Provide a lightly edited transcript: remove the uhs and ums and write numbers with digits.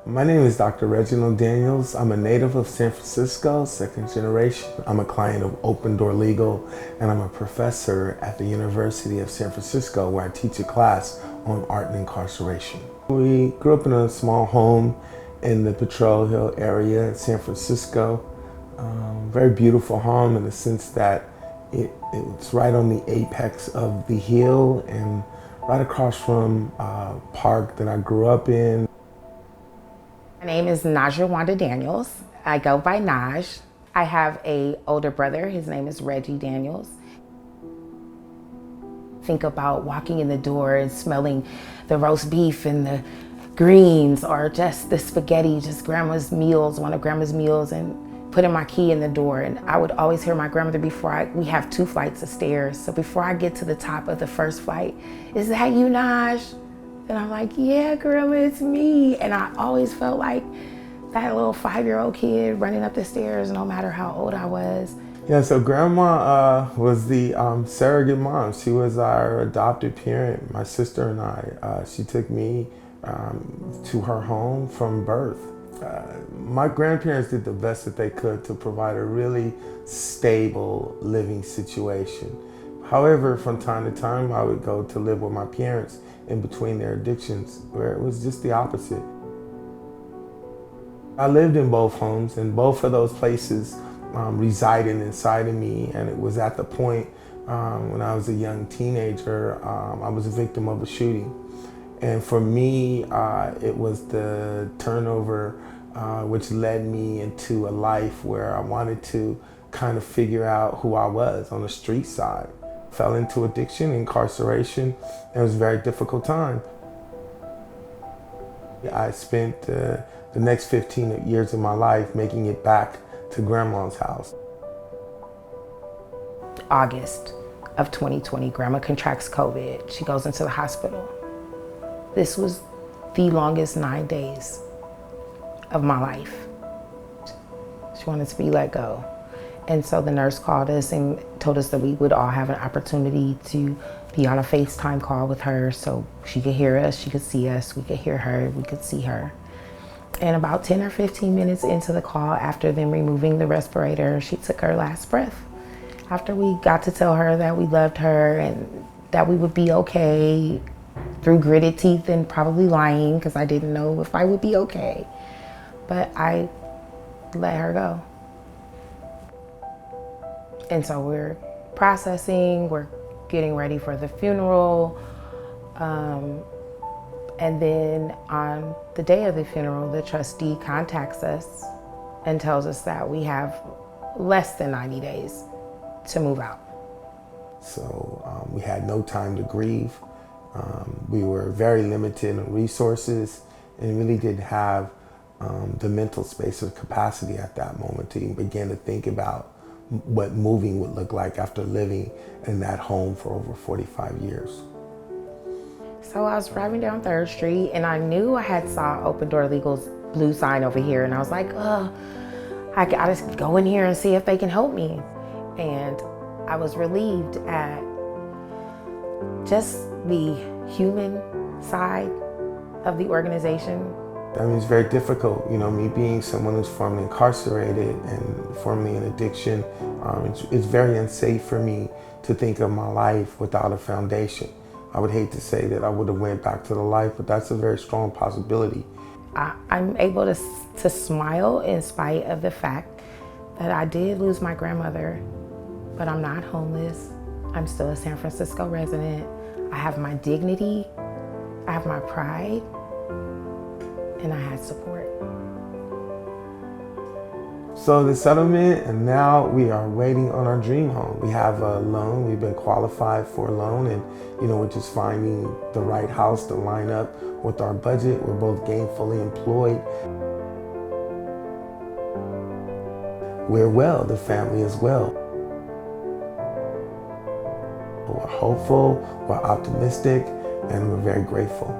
My name is Dr. Reggie and Daniels. I'm a native of San Francisco, second generation. I'm a client of Open Door Legal, and I'm a professor at the University of San Francisco where I teach a class on art and incarceration. We grew up in a small home in the Patrol Hill area in San Francisco. Very beautiful home in the sense that it's right on the apex of the hill and right across from a park that I grew up in. My name is Najua Daniels. I go by Naj. I have an older brother. His name is Reggie Daniels. Think about walking in the door and smelling the roast beef and the greens, or just the spaghetti, just grandma's meals, one of grandma's meals, and putting my key in the door. And I would always hear my grandmother we have 2 flights of stairs. So before I get to the top of the first flight, "Is that you, Naj?" And I'm like, "Yeah, grandma, it's me." And I always felt like that little 5-year-old kid running up the stairs no matter how old I was. Yeah, so grandma was the surrogate mom. She was our adopted parent, my sister and I. She took me to her home from birth. My grandparents did the best that they could to provide a really stable living situation. However, from time to time, I would go to live with my parents in between their addictions, where it was just the opposite. I lived in both homes, and both of those places resided inside of me, and it was at the point when I was a young teenager, I was a victim of a shooting. And for me, it was the turnover which led me into a life where I wanted to kind of figure out who I was on the street side. Fell into addiction, incarceration, and it was a very difficult time. I spent the next 15 years of my life making it back to grandma's house. August of 2020, grandma contracts COVID. She goes into the hospital. This was the longest 9 days of my life. She wanted to be let go. And so the nurse called us and told us that we would all have an opportunity to be on a FaceTime call with her, so she could hear us, she could see us, we could hear her, we could see her. And about 10 or 15 minutes into the call, after them removing the respirator, she took her last breath. After we got to tell her that we loved her and that we would be okay, through gritted teeth and probably lying, because I didn't know if I would be okay. But I let her go. And so we're processing, we're getting ready for the funeral. And then on the day of the funeral, the trustee contacts us and tells us that we have less than 90 days to move out. So we had no time to grieve. We were very limited in resources and really didn't have the mental space or capacity at that moment to begin to think about what moving would look like after living in that home for over 45 years. So I was driving down 3rd Street and I knew I had saw Open Door Legal's blue sign over here, and I was like, I gotta go in here and see if they can help me. And I was relieved at just the human side of the organization. I mean, it's very difficult, you know, me being someone who's formerly incarcerated and formerly in addiction, it's very unsafe for me to think of my life without a foundation. I would hate to say that I would have went back to the life, but that's a very strong possibility. I'm able to smile in spite of the fact that I did lose my grandmother, but I'm not homeless. I'm still a San Francisco resident. I have my dignity, I have my pride, and I had support. So the settlement, and now we are waiting on our dream home. We have a loan, we've been qualified for a loan, and we're just finding the right house to line up with our budget. We're both gainfully employed. We're well, the family is well. We're hopeful, we're optimistic, and we're very grateful.